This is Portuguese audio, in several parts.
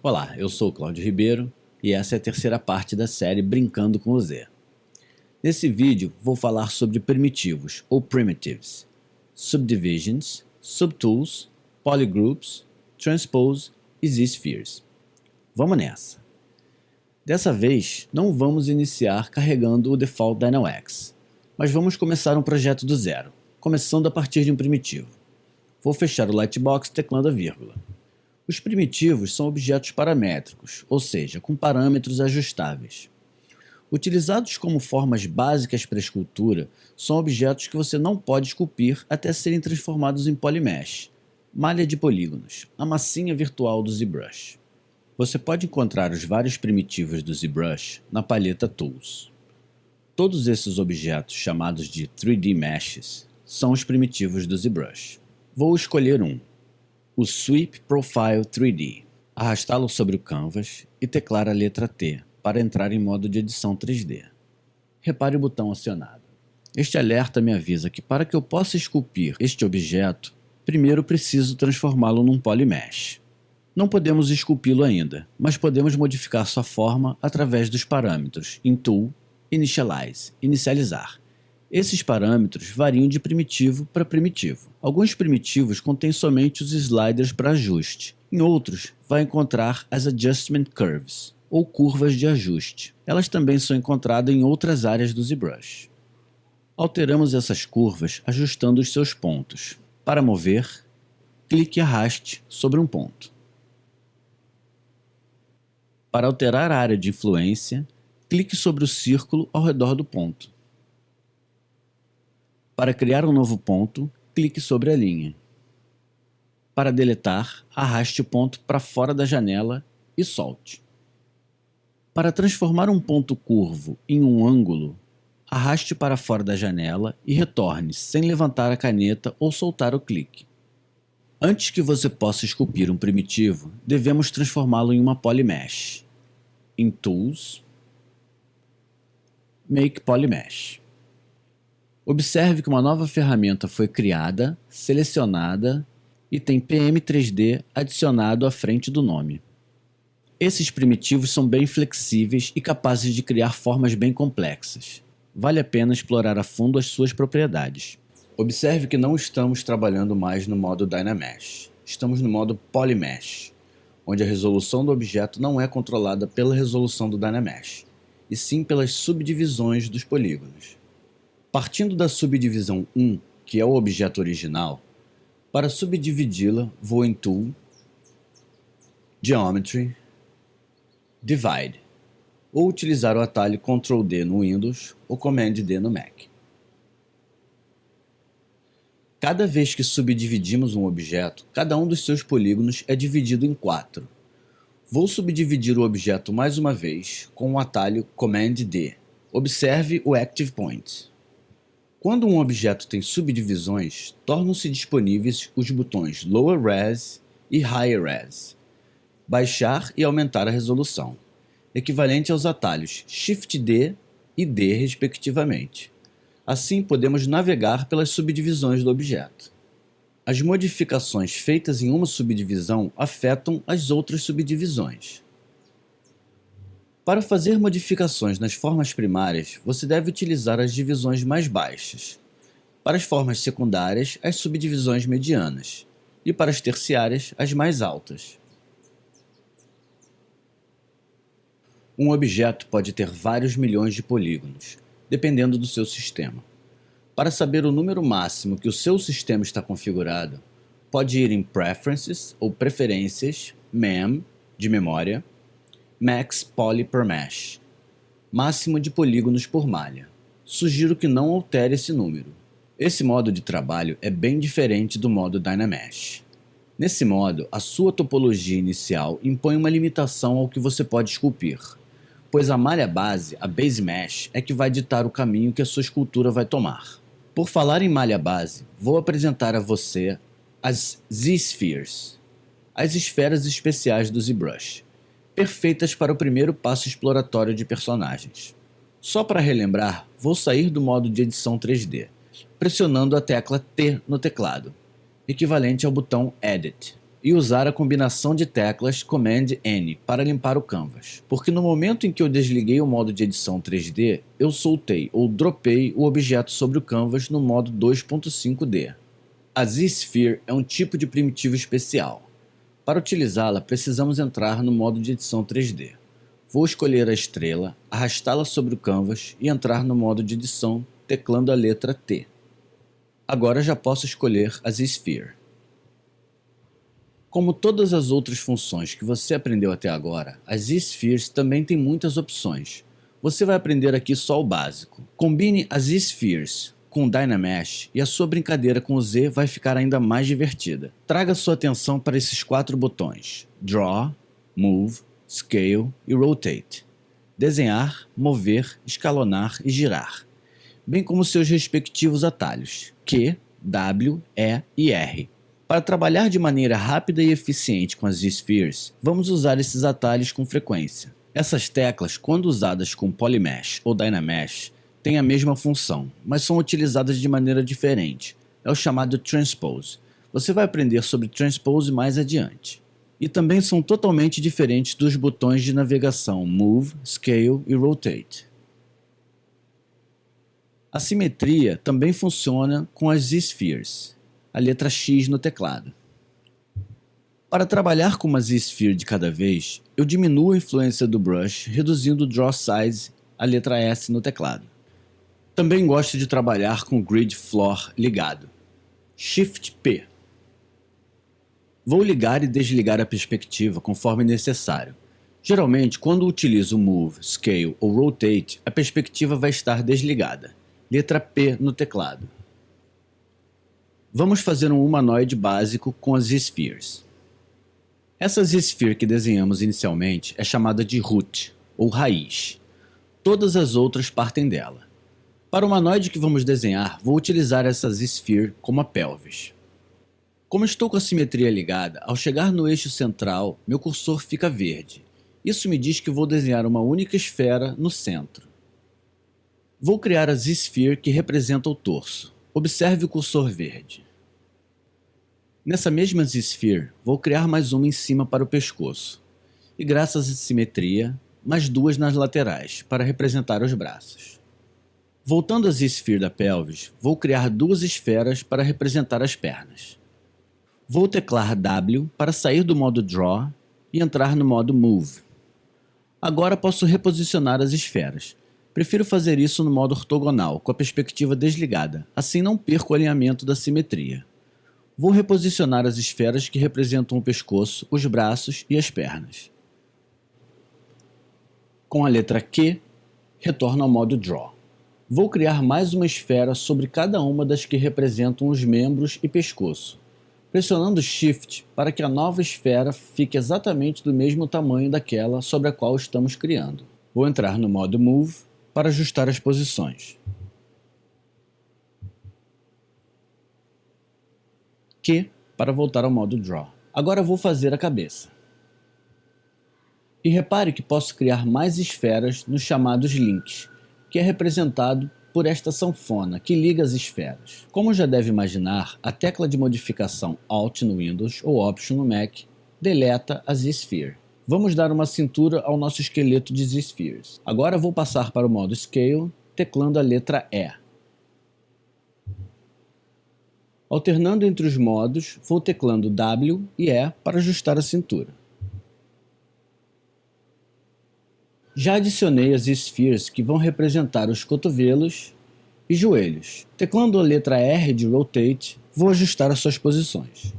Olá, eu sou o Cláudio Ribeiro e essa é a terceira parte da série Brincando com o Z. Nesse vídeo vou falar sobre primitivos ou primitives, subdivisions, subtools, polygroups, transpose e z-spheres. Vamos nessa! Dessa vez não vamos iniciar carregando o default DynaMax, mas vamos começar um projeto do zero, começando a partir de um primitivo. Vou fechar o Lightbox teclando a vírgula. Os primitivos são objetos paramétricos, ou seja, com parâmetros ajustáveis. Utilizados como formas básicas para escultura, são objetos que você não pode esculpir até serem transformados em polymesh, malha de polígonos, a massinha virtual do ZBrush. Você pode encontrar os vários primitivos do ZBrush na palheta Tools. Todos esses objetos, chamados de 3D Meshes, são os primitivos do ZBrush. Vou escolher um, o Sweep Profile 3D, arrastá-lo sobre o canvas e teclar a letra T para entrar em modo de edição 3D. Repare o botão acionado. Este alerta me avisa que para que eu possa esculpir este objeto, primeiro preciso transformá-lo num polymesh. Não podemos esculpi-lo ainda, mas podemos modificar sua forma através dos parâmetros em Tool, Initialize, inicializar. Esses parâmetros variam de primitivo para primitivo. Alguns primitivos contêm somente os sliders para ajuste. Em outros, vai encontrar as Adjustment Curves, ou curvas de ajuste. Elas também são encontradas em outras áreas do ZBrush. Alteramos essas curvas ajustando os seus pontos. Para mover, clique e arraste sobre um ponto. Para alterar a área de influência, clique sobre o círculo ao redor do ponto. Para criar um novo ponto, clique sobre a linha. Para deletar, arraste o ponto para fora da janela e solte. Para transformar um ponto curvo em um ângulo, arraste para fora da janela e retorne sem levantar a caneta ou soltar o clique. Antes que você possa esculpir um primitivo, devemos transformá-lo em uma polymesh. Em Tools, Make Polymesh. Observe que uma nova ferramenta foi criada, selecionada e tem PM3D adicionado à frente do nome. Esses primitivos são bem flexíveis e capazes de criar formas bem complexas. Vale a pena explorar a fundo as suas propriedades. Observe que não estamos trabalhando mais no modo DynaMesh. Estamos no modo Polymesh, onde a resolução do objeto não é controlada pela resolução do DynaMesh, e sim pelas subdivisões dos polígonos. Partindo da subdivisão 1, que é o objeto original, para subdividi-la, vou em Tool, Geometry, Divide, ou utilizar o atalho Ctrl D no Windows ou Command D no Mac. Cada vez que subdividimos um objeto, cada um dos seus polígonos é dividido em 4. Vou subdividir o objeto mais uma vez com o atalho Command D. Observe o Active Point. Quando um objeto tem subdivisões, tornam-se disponíveis os botões Lower Res e Higher Res, baixar e aumentar a resolução, equivalente aos atalhos Shift D e D respectivamente. Assim podemos navegar pelas subdivisões do objeto. As modificações feitas em uma subdivisão afetam as outras subdivisões. Para fazer modificações nas formas primárias, você deve utilizar as divisões mais baixas. Para as formas secundárias, as subdivisões medianas. E para as terciárias, as mais altas. Um objeto pode ter vários milhões de polígonos, dependendo do seu sistema. Para saber o número máximo que o seu sistema está configurado, pode ir em Preferences ou Preferências, MEM, de memória, Max Poly per Mesh, máximo de polígonos por malha. Sugiro que não altere esse número. Esse modo de trabalho é bem diferente do modo DynaMesh. Nesse modo, a sua topologia inicial impõe uma limitação ao que você pode esculpir, pois a malha base, a Base Mesh, é que vai ditar o caminho que a sua escultura vai tomar. Por falar em malha base, vou apresentar a você as Z-Spheres, as esferas especiais do ZBrush, perfeitas para o primeiro passo exploratório de personagens. Só para relembrar, vou sair do modo de edição 3D, pressionando a tecla T no teclado, equivalente ao botão Edit. e usar a combinação de teclas Command-N para limpar o canvas, porque no momento em que eu desliguei o modo de edição 3D, eu soltei ou dropei o objeto sobre o canvas no modo 2.5D. A Z-Sphere é um tipo de primitivo especial. Para utilizá-la, precisamos entrar no modo de edição 3D. Vou escolher a estrela, arrastá-la sobre o canvas e entrar no modo de edição teclando a letra T. Agora já posso escolher a Z-Sphere. Como todas as outras funções que você aprendeu até agora, as Z-Spheres também têm muitas opções. Você vai aprender aqui só o básico. Combine as Z-Spheres com o Dynamesh e a sua brincadeira com o Z vai ficar ainda mais divertida. Traga sua atenção para esses 4 botões: Draw, Move, Scale e Rotate. Desenhar, mover, escalonar e girar, bem como seus respectivos atalhos Q, W, E e R. Para trabalhar de maneira rápida e eficiente com as Z-Spheres, vamos usar esses atalhos com frequência. Essas teclas, quando usadas com Polymesh ou Dynamesh, têm a mesma função, mas são utilizadas de maneira diferente. É o chamado Transpose. Você vai aprender sobre Transpose mais adiante. E também são totalmente diferentes dos botões de navegação Move, Scale e Rotate. A simetria também funciona com as Z-Spheres, a letra X no teclado. Para trabalhar com uma Z-Sphere de cada vez, eu diminuo a influência do brush, reduzindo o Draw Size, a letra S no teclado. Também gosto de trabalhar com o Grid Floor ligado. Shift P. Vou ligar e desligar a perspectiva conforme necessário. Geralmente, quando utilizo Move, Scale ou Rotate, a perspectiva vai estar desligada. Letra P no teclado. Vamos fazer um humanoide básico com as Z-Spheres. Essa Z-Sphere que desenhamos inicialmente é chamada de root, ou raiz. Todas as outras partem dela. Para o humanoide que vamos desenhar, vou utilizar essa Z-Sphere como a pelvis. Como estou com a simetria ligada, ao chegar no eixo central, meu cursor fica verde. Isso me diz que vou desenhar uma única esfera no centro. Vou criar a Z-Sphere que representa o torso. Observe o cursor verde. Nessa mesma Z-Sphere, vou criar mais uma em cima para o pescoço. E graças à simetria, mais 2 nas laterais, para representar os braços. Voltando à Z-Sphere da pelvis, vou criar 2 esferas para representar as pernas. Vou teclar W para sair do modo Draw e entrar no modo Move. Agora posso reposicionar as esferas. Prefiro fazer isso no modo ortogonal, com a perspectiva desligada, assim não perco o alinhamento da simetria. Vou reposicionar as esferas que representam o pescoço, os braços e as pernas. Com a letra Q, retorno ao modo Draw. Vou criar mais uma esfera sobre cada uma das que representam os membros e pescoço, pressionando Shift para que a nova esfera fique exatamente do mesmo tamanho daquela sobre a qual estamos criando. Vou entrar no modo Move para ajustar as posições. Q para voltar ao modo Draw. Agora vou fazer a cabeça. E repare que posso criar mais esferas nos chamados links, que é representado por esta sanfona que liga as esferas. Como já deve imaginar, a tecla de modificação Alt no Windows ou Option no Mac deleta a Z-Sphere. Vamos dar uma cintura ao nosso esqueleto de Z-Spheres. Agora vou passar para o modo Scale, teclando a letra E. Alternando entre os modos, vou teclando W e E para ajustar a cintura. Já adicionei as Z-Spheres que vão representar os cotovelos e joelhos. Teclando a letra R de Rotate, vou ajustar as suas posições.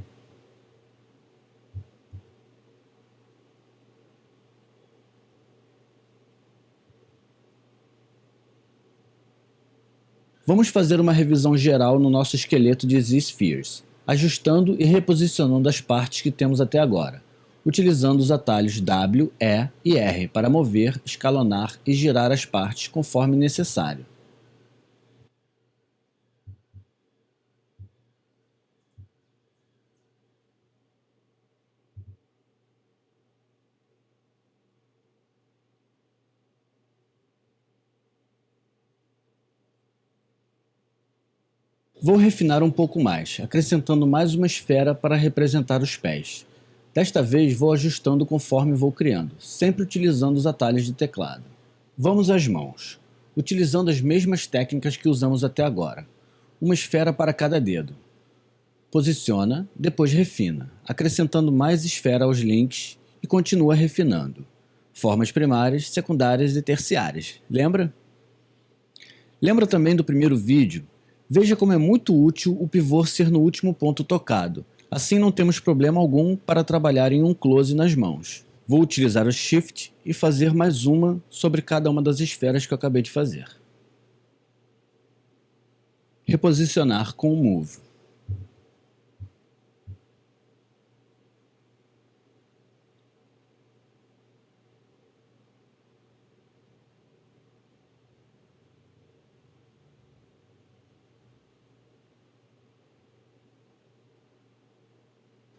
Vamos fazer uma revisão geral no nosso esqueleto de Z-Spheres, ajustando e reposicionando as partes que temos até agora, utilizando os atalhos W, E e R para mover, escalonar e girar as partes conforme necessário. Vou refinar um pouco mais, acrescentando mais uma esfera para representar os pés. Desta vez vou ajustando conforme vou criando, sempre utilizando os atalhos de teclado. Vamos às mãos, utilizando as mesmas técnicas que usamos até agora. Uma esfera para cada dedo. Posiciona, depois refina, acrescentando mais esfera aos links e continua refinando. Formas primárias, secundárias e terciárias, lembra? Lembra também do primeiro vídeo? Veja como é muito útil o pivô ser no último ponto tocado. Assim não temos problema algum para trabalhar em um close nas mãos. Vou utilizar o Shift e fazer mais uma sobre cada uma das esferas que eu acabei de fazer. Reposicionar com o Move.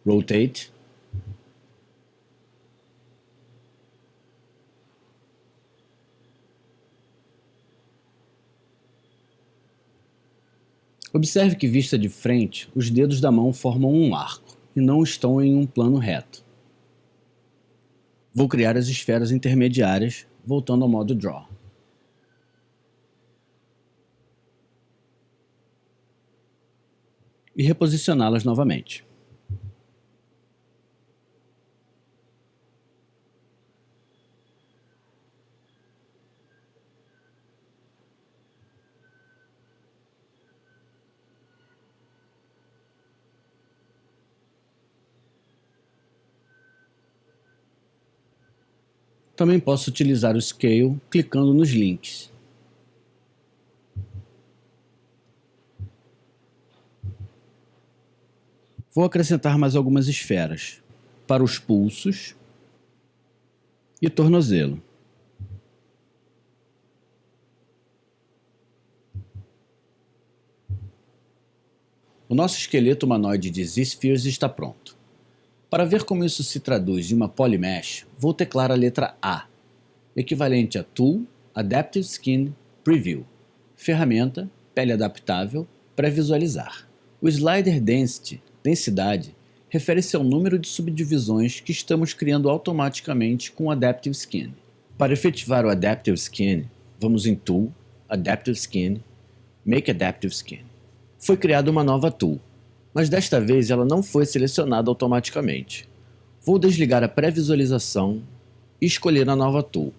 Rotate. Observe que, vista de frente, os dedos da mão formam um arco e não estão em um plano reto. Vou criar as esferas intermediárias, voltando ao modo Draw. E reposicioná-las novamente. Também posso utilizar o Scale clicando nos links. Vou acrescentar mais algumas esferas para os pulsos e tornozelo. O nosso esqueleto humanoide de Z-Spheres está pronto. Para ver como isso se traduz em uma Polymesh, vou teclar a letra A, equivalente a Tool, Adaptive Skin, Preview, Ferramenta, Pele Adaptável, Pré-visualizar. O Slider Density, densidade, refere-se ao número de subdivisões que estamos criando automaticamente com o Adaptive Skin. Para efetivar o Adaptive Skin, vamos em Tool, Adaptive Skin, Make Adaptive Skin. Foi criada uma nova Tool, mas desta vez ela não foi selecionada automaticamente. Vou desligar a pré-visualização e escolher a nova Tool.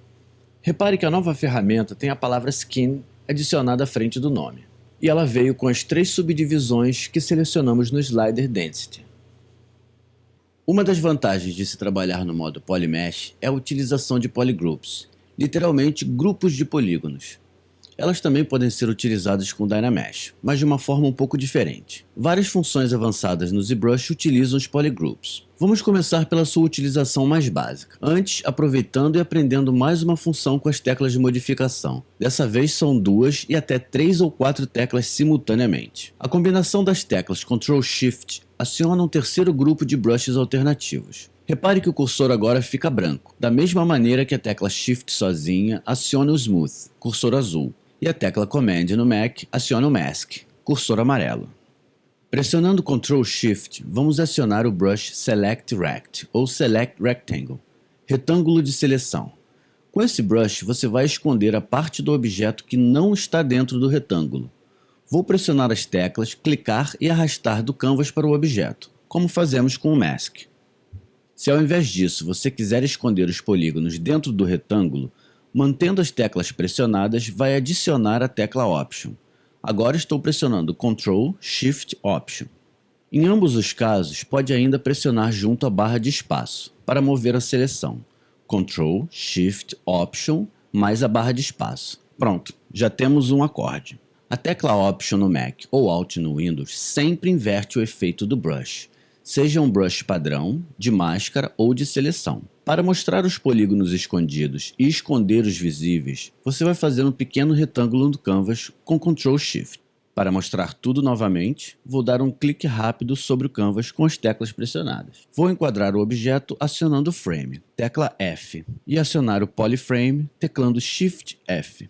Repare que a nova ferramenta tem a palavra Skin adicionada à frente do nome, e ela veio com as 3 subdivisões que selecionamos no Slider Density. Uma das vantagens de se trabalhar no modo Polymesh é a utilização de polygroups, literalmente grupos de polígonos. Elas também podem ser utilizadas com Dynamesh, mas de uma forma um pouco diferente. Várias funções avançadas no ZBrush utilizam os polygroups. Vamos começar pela sua utilização mais básica, antes aproveitando e aprendendo mais uma função com as teclas de modificação. Dessa vez são 2 e até 3 ou 4 teclas simultaneamente. A combinação das teclas Ctrl+Shift aciona um terceiro grupo de brushes alternativos. Repare que o cursor agora fica branco, da mesma maneira que a tecla Shift sozinha aciona o Smooth, cursor azul, e a tecla Command no Mac aciona o Mask, cursor amarelo. Pressionando Ctrl+Shift, vamos acionar o brush Select Rect, ou Select Rectangle, retângulo de seleção. Com esse brush, você vai esconder a parte do objeto que não está dentro do retângulo. Vou pressionar as teclas, clicar e arrastar do canvas para o objeto, como fazemos com o Mask. Se ao invés disso você quiser esconder os polígonos dentro do retângulo, mantendo as teclas pressionadas, vai adicionar a tecla Option. Agora estou pressionando Ctrl, Shift, Option. Em ambos os casos, pode ainda pressionar junto à barra de espaço, para mover a seleção. Ctrl, Shift, Option, mais a barra de espaço. Pronto, já temos um acorde. A tecla Option no Mac ou Alt no Windows sempre inverte o efeito do brush, seja um brush padrão, de máscara ou de seleção. Para mostrar os polígonos escondidos e esconder os visíveis, você vai fazer um pequeno retângulo no canvas com Ctrl+Shift. Para mostrar tudo novamente, vou dar um clique rápido sobre o canvas com as teclas pressionadas. Vou enquadrar o objeto acionando o Frame, tecla F, e acionar o Polyframe, teclando Shift F.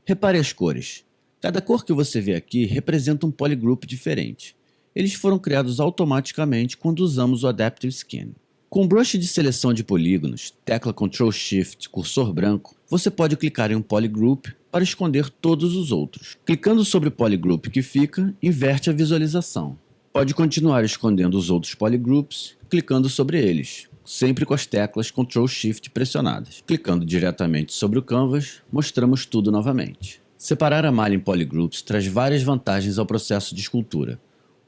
Repare as cores. Cada cor que você vê aqui representa um polygroup diferente. Eles foram criados automaticamente quando usamos o Adaptive Skin. Com o brush de seleção de polígonos, tecla Ctrl Shift, cursor branco, você pode clicar em um polygroup para esconder todos os outros. Clicando sobre o polygroup que fica, inverte a visualização. Pode continuar escondendo os outros polygroups, clicando sobre eles, sempre com as teclas Ctrl Shift pressionadas. Clicando diretamente sobre o canvas, mostramos tudo novamente. Separar a malha em polygroups traz várias vantagens ao processo de escultura.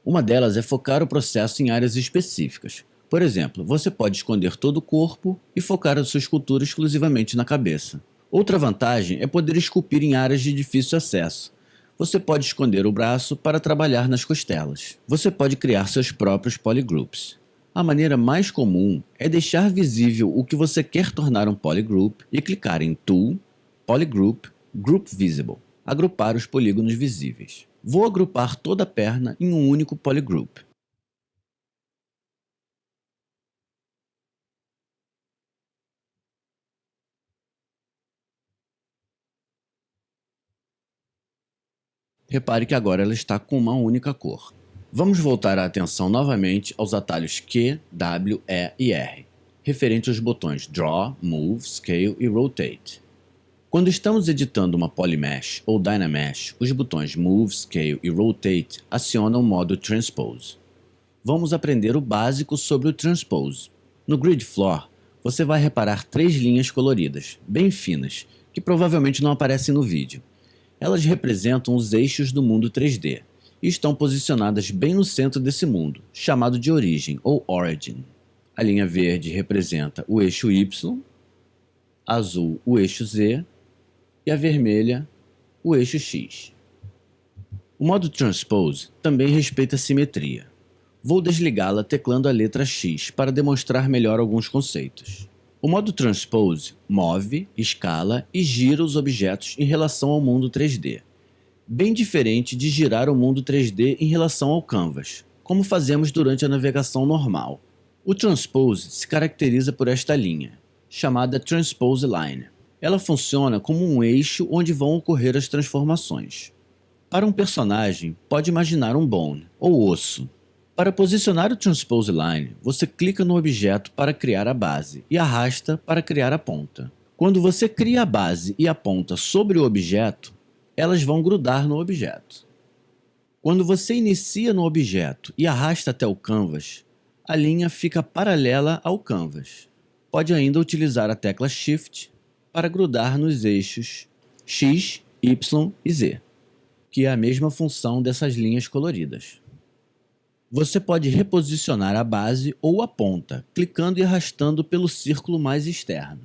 Uma delas é focar o processo em áreas específicas. Por exemplo, você pode esconder todo o corpo e focar a sua escultura exclusivamente na cabeça. Outra vantagem é poder esculpir em áreas de difícil acesso. Você pode esconder o braço para trabalhar nas costelas. Você pode criar seus próprios polygroups. A maneira mais comum é deixar visível o que você quer tornar um polygroup e clicar em Tool, Polygroup, Group Visible. Agrupar os polígonos visíveis. Vou agrupar toda a perna em um único polygroup. Repare que agora ela está com uma única cor. Vamos voltar a atenção novamente aos atalhos Q, W, E e R, referente aos botões Draw, Move, Scale e Rotate. Quando estamos editando uma Polymesh ou Dynamesh, os botões Move, Scale e Rotate acionam o modo Transpose. Vamos aprender o básico sobre o Transpose. No Grid Floor, você vai reparar 3 linhas coloridas, bem finas, que provavelmente não aparecem no vídeo. Elas representam os eixos do mundo 3D e estão posicionadas bem no centro desse mundo, chamado de origem ou origin. A linha verde representa o eixo Y, azul o eixo Z e a vermelha o eixo X. O modo Transpose também respeita a simetria. Vou desligá-la teclando a letra X para demonstrar melhor alguns conceitos. O modo Transpose move, escala e gira os objetos em relação ao mundo 3D, bem diferente de girar o mundo 3D em relação ao canvas, como fazemos durante a navegação normal. O Transpose se caracteriza por esta linha, chamada Transpose Line. Ela funciona como um eixo onde vão ocorrer as transformações. Para um personagem, pode imaginar um bone, ou osso. Para posicionar o Transpose Line, você clica no objeto para criar a base e arrasta para criar a ponta. Quando você cria a base e a ponta sobre o objeto, elas vão grudar no objeto. Quando você inicia no objeto e arrasta até o canvas, a linha fica paralela ao canvas. Pode ainda utilizar a tecla Shift para grudar nos eixos X, Y e Z, que é a mesma função dessas linhas coloridas. Você pode reposicionar a base ou a ponta, clicando e arrastando pelo círculo mais externo.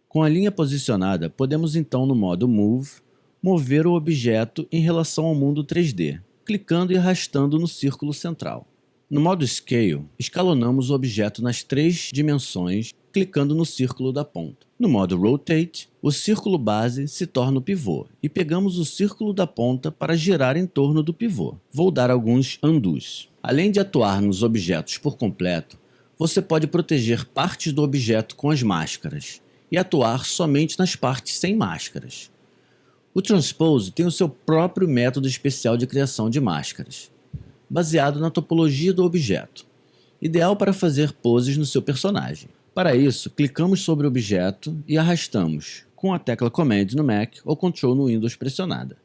Com a linha posicionada, podemos então no modo Move, mover o objeto em relação ao mundo 3D, clicando e arrastando no círculo central. No modo Scale, escalonamos o objeto nas 3 dimensões, clicando no círculo da ponta. No modo Rotate, o círculo base se torna o pivô e pegamos o círculo da ponta para girar em torno do pivô. Vou dar alguns undos. Além de atuar nos objetos por completo, você pode proteger partes do objeto com as máscaras e atuar somente nas partes sem máscaras. O Transpose tem o seu próprio método especial de criação de máscaras, baseado na topologia do objeto, ideal para fazer poses no seu personagem. Para isso, clicamos sobre o objeto e arrastamos, com a tecla Command no Mac ou Ctrl no Windows pressionada.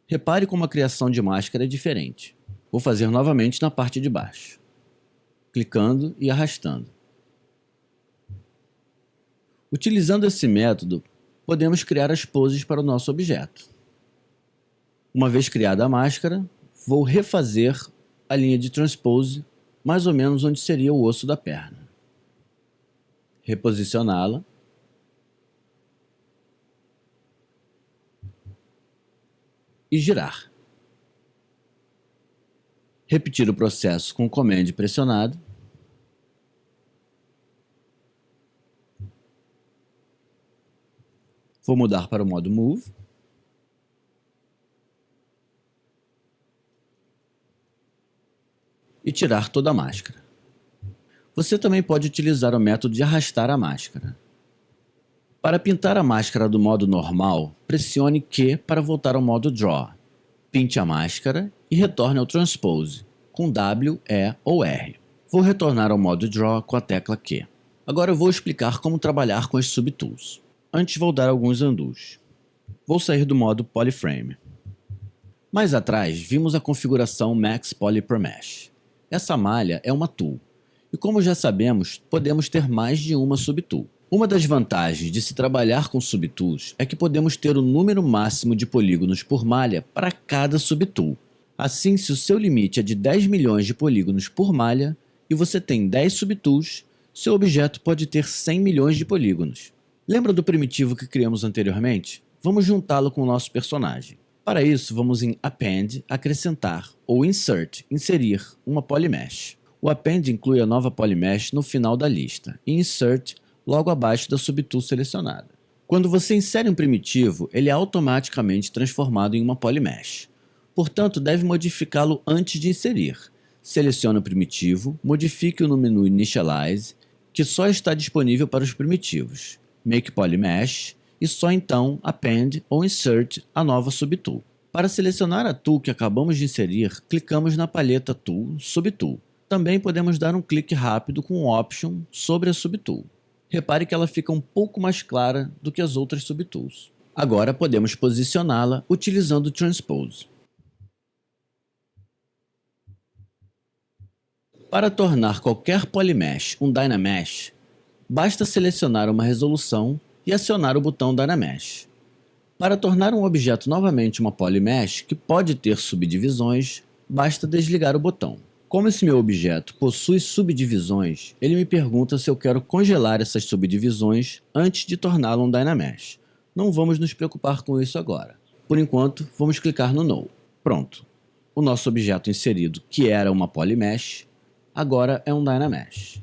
Repare como a criação de máscara é diferente. Vou fazer novamente na parte de baixo, clicando e arrastando. Utilizando esse método, podemos criar as poses para o nosso objeto. Uma vez criada a máscara, vou refazer a linha de Transpose mais ou menos onde seria o osso da perna. Reposicioná-la. E girar. Repetir o processo com o Command pressionado. Vou mudar para o modo Move. E tirar toda a máscara. Você também pode utilizar o método de arrastar a máscara. Para pintar a máscara do modo normal, pressione Q para voltar ao modo Draw. Pinte a máscara e retorne ao Transpose, com W, E ou R. Vou retornar ao modo Draw com a tecla Q. Agora eu vou explicar como trabalhar com as subtools. Antes vou dar alguns undos. Vou sair do modo Polyframe. Mais atrás, vimos a configuração Max Poly Per Mesh. Essa malha é uma tool, e como já sabemos, podemos ter mais de uma subtool. Uma das vantagens de se trabalhar com subtools é que podemos ter o número máximo de polígonos por malha para cada subtool. Assim, se o seu limite é de 10 milhões de polígonos por malha e você tem 10 subtools, seu objeto pode ter 100 milhões de polígonos. Lembra do primitivo que criamos anteriormente? Vamos juntá-lo com o nosso personagem. Para isso, vamos em Append, acrescentar, ou Insert, inserir, uma Polymesh. O Append inclui a nova Polymesh no final da lista, e Insert logo abaixo da subtool selecionada. Quando você insere um primitivo, ele é automaticamente transformado em uma Polymesh. Portanto, deve modificá-lo antes de inserir. Selecione o primitivo, modifique-o no menu Initialize, que só está disponível para os primitivos. Make Polymesh, e só então Append ou Insert a nova subtool. Para selecionar a tool que acabamos de inserir, clicamos na palheta Tool, Subtool. Também podemos dar um clique rápido com o Option sobre a subtool. Repare que ela fica um pouco mais clara do que as outras subtools. Agora podemos posicioná-la utilizando o Transpose. Para tornar qualquer Polymesh um Dynamesh, basta selecionar uma resolução e acionar o botão Dynamesh. Para tornar um objeto novamente uma Polymesh, que pode ter subdivisões, basta desligar o botão. Como esse meu objeto possui subdivisões, ele me pergunta se eu quero congelar essas subdivisões antes de torná-lo um Dynamesh. Não vamos nos preocupar com isso agora. Por enquanto, vamos clicar no No. Pronto. O nosso objeto inserido, que era uma Polymesh, agora é um Dynamesh.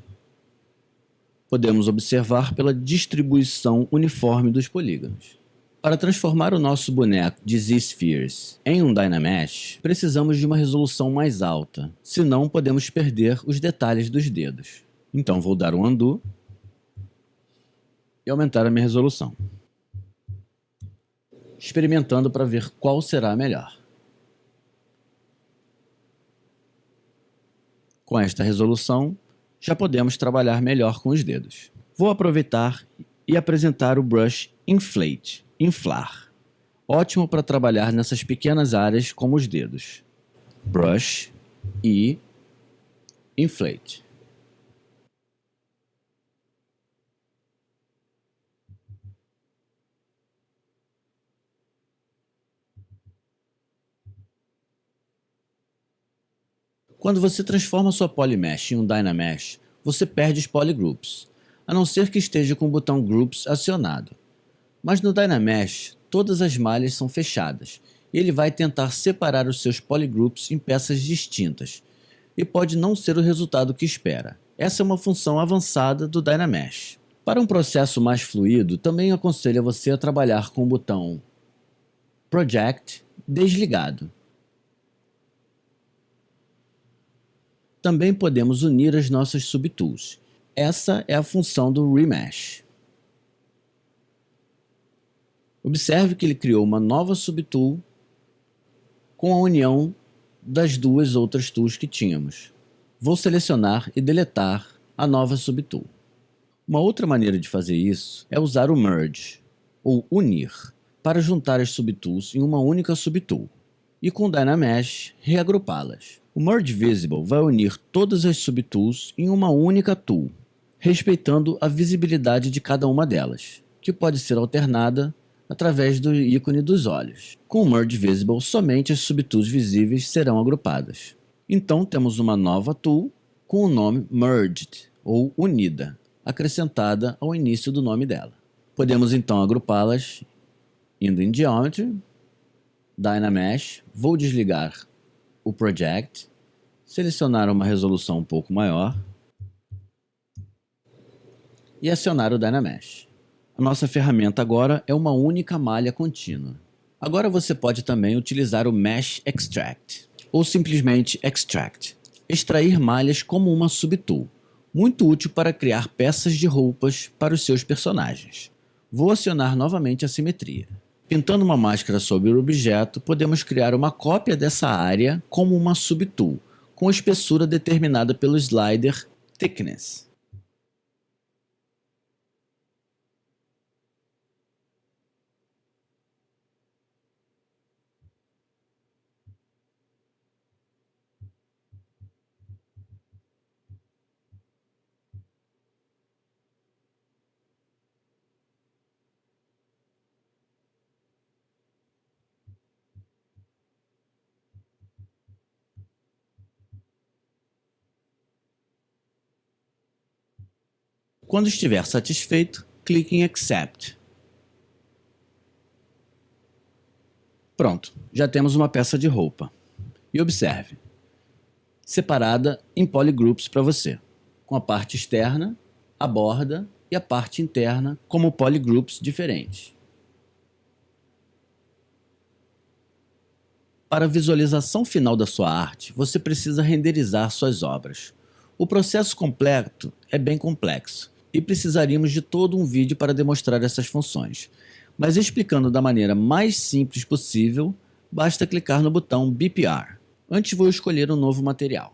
Podemos observar pela distribuição uniforme dos polígonos. Para transformar o nosso boneco de Z-Spheres em um Dynamesh, precisamos de uma resolução mais alta, senão podemos perder os detalhes dos dedos. Então vou dar um Undo e aumentar a minha resolução, experimentando para ver qual será a melhor. Com esta resolução, já podemos trabalhar melhor com os dedos. Vou aproveitar e apresentar o Brush Inflate, inflar. Ótimo para trabalhar nessas pequenas áreas como os dedos. Brush e Inflate. Quando você transforma sua Polymesh em um Dynamesh, você perde os Polygroups, a não ser que esteja com o botão Groups acionado. Mas no Dynamesh, todas as malhas são fechadas, e ele vai tentar separar os seus Polygroups em peças distintas, e pode não ser o resultado que espera. Essa é uma função avançada do Dynamesh. Para um processo mais fluido, também aconselho você a trabalhar com o botão Project desligado. Também podemos unir as nossas subtools. Essa é a função do Remesh. Observe que ele criou uma nova subtool com a união das duas outras tools que tínhamos. Vou selecionar e deletar a nova subtool. Uma outra maneira de fazer isso é usar o Merge, ou unir, para juntar as subtools em uma única subtool, e com o Dynamesh reagrupá-las. O Merge Visible vai unir todas as subtools em uma única tool, respeitando a visibilidade de cada uma delas, que pode ser alternada através do ícone dos olhos. Com o Merge Visible, somente as subtools visíveis serão agrupadas. Então temos uma nova tool com o nome Merged, ou unida, acrescentada ao início do nome dela. Podemos então agrupá-las indo em Geometry, Dynamesh, vou desligar o Project, selecionar uma resolução um pouco maior e acionar o Dynamesh. A nossa ferramenta agora é uma única malha contínua. Agora você pode também utilizar o Mesh Extract, ou simplesmente Extract, extrair malhas como uma subtool, muito útil para criar peças de roupas para os seus personagens. Vou acionar novamente a simetria. Pintando uma máscara sobre o objeto, podemos criar uma cópia dessa área como uma subtool, com espessura determinada pelo slider Thickness. Quando estiver satisfeito, clique em Accept. Pronto, já temos uma peça de roupa. E observe, separada em polygroups para você, com a parte externa, a borda e a parte interna como polygroups diferentes. Para a visualização final da sua arte, você precisa renderizar suas obras. O processo completo é bem complexo e precisaríamos de todo um vídeo para demonstrar essas funções. Mas explicando da maneira mais simples possível, basta clicar no botão BPR. Antes vou escolher um novo material.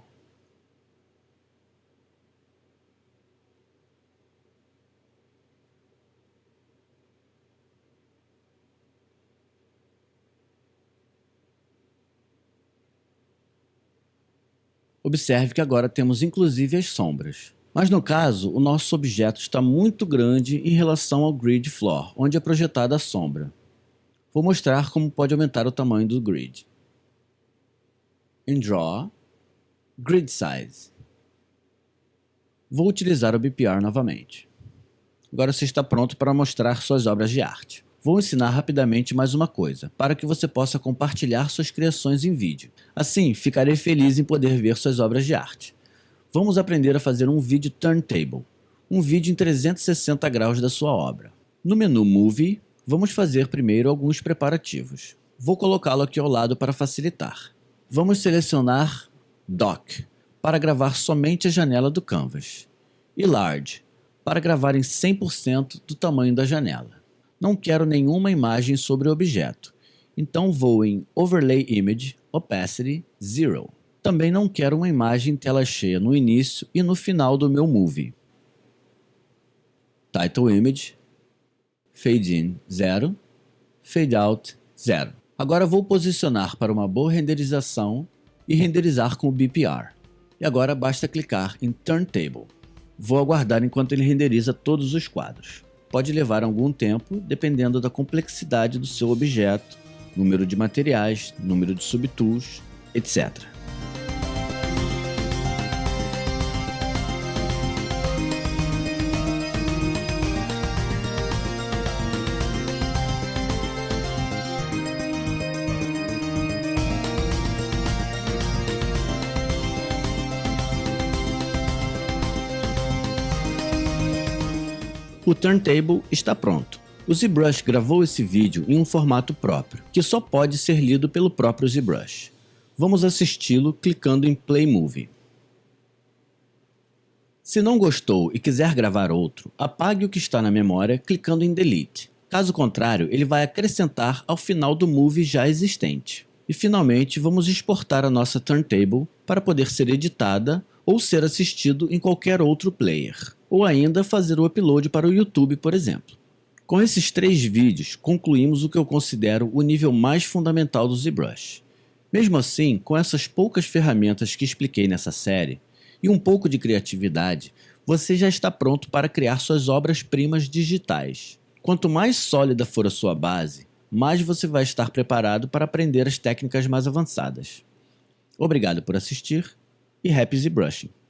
Observe que agora temos inclusive as sombras. Mas no caso, o nosso objeto está muito grande em relação ao grid floor, onde é projetada a sombra. Vou mostrar como pode aumentar o tamanho do grid. Em Draw, Grid Size. Vou utilizar o BPR novamente. Agora você está pronto para mostrar suas obras de arte. Vou ensinar rapidamente mais uma coisa, para que você possa compartilhar suas criações em vídeo. Assim, ficarei feliz em poder ver suas obras de arte. Vamos aprender a fazer um vídeo turntable, um vídeo em 360 graus da sua obra. No menu Movie, vamos fazer primeiro alguns preparativos. Vou colocá-lo aqui ao lado para facilitar. Vamos selecionar Dock, para gravar somente a janela do canvas, e Large, para gravar em 100% do tamanho da janela. Não quero nenhuma imagem sobre o objeto, então vou em Overlay Image, Opacity, 0. Também não quero uma imagem tela cheia no início e no final do meu movie. Title Image, Fade In 0, Fade Out 0. Agora vou posicionar para uma boa renderização e renderizar com o BPR. E agora basta clicar em Turntable. Vou aguardar enquanto ele renderiza todos os quadros. Pode levar algum tempo, dependendo da complexidade do seu objeto, número de materiais, número de subtools, etc. O turntable está pronto. O ZBrush gravou esse vídeo em um formato próprio, que só pode ser lido pelo próprio ZBrush. Vamos assisti-lo clicando em Play Movie. Se não gostou e quiser gravar outro, apague o que está na memória clicando em Delete. Caso contrário, ele vai acrescentar ao final do movie já existente. E finalmente, vamos exportar a nossa turntable para poder ser editada ou ser assistido em qualquer outro player, ou ainda fazer o upload para o YouTube, por exemplo. Com esses 3 vídeos, concluímos o que eu considero o nível mais fundamental do ZBrush. Mesmo assim, com essas poucas ferramentas que expliquei nessa série, e um pouco de criatividade, você já está pronto para criar suas obras-primas digitais. Quanto mais sólida for a sua base, mais você vai estar preparado para aprender as técnicas mais avançadas. Obrigado por assistir e Happy ZBrushing!